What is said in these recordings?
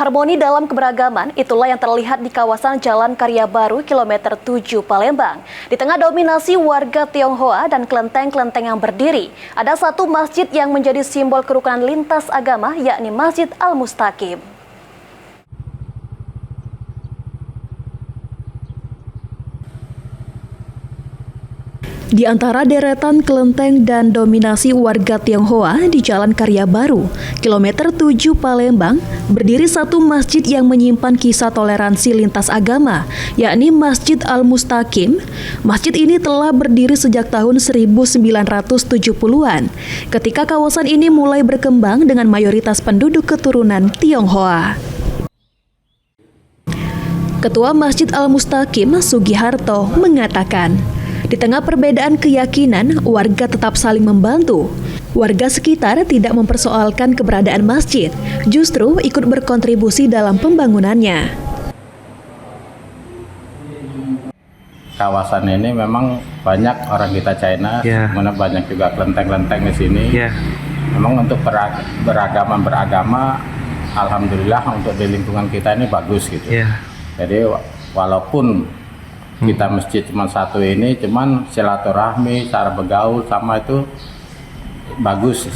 Harmoni dalam keberagaman, itulah yang terlihat di kawasan Jalan Karya Baru, kilometer 7 Palembang. Di tengah dominasi warga Tionghoa dan kelenteng-kelenteng yang berdiri, ada satu masjid yang menjadi simbol kerukunan lintas agama, yakni Masjid Al-Mustaqim. Di antara deretan kelenteng dan dominasi warga Tionghoa di Jalan Karya Baru, kilometer 7 Palembang, berdiri satu masjid yang menyimpan kisah toleransi lintas agama, yakni Masjid Al-Mustaqim. Masjid ini telah berdiri sejak tahun 1970-an, ketika kawasan ini mulai berkembang dengan mayoritas penduduk keturunan Tionghoa. Ketua Masjid Al-Mustaqim, Sugiharto, mengatakan, di tengah perbedaan keyakinan, warga tetap saling membantu. Warga sekitar tidak mempersoalkan keberadaan masjid, justru ikut berkontribusi dalam pembangunannya. Kawasan ini memang banyak orang kita China, mana banyak juga kelenteng-kelenteng di sini. Memang untuk beragama, alhamdulillah untuk di lingkungan kita ini bagus gitu. Jadi walaupun kita masjid cuma satu ini, cuman silaturahmi, cara bergaul sama itu bagus,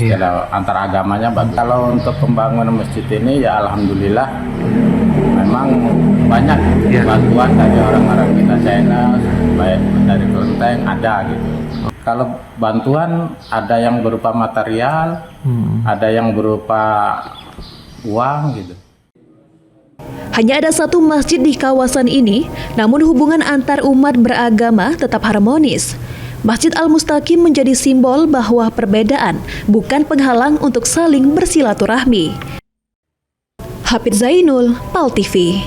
antar agamanya bagus. Kalau untuk pembangunan masjid ini ya alhamdulillah memang banyak bantuan dari orang-orang kita China, baik dari kelenteng ada gitu. Kalau bantuan ada yang berupa material, ada yang berupa uang gitu. Hanya ada satu masjid di kawasan ini, namun hubungan antar umat beragama tetap harmonis. Masjid Al-Mustaqim menjadi simbol bahwa perbedaan bukan penghalang untuk saling bersilaturahmi. Hafidz Zainul, PAL TV.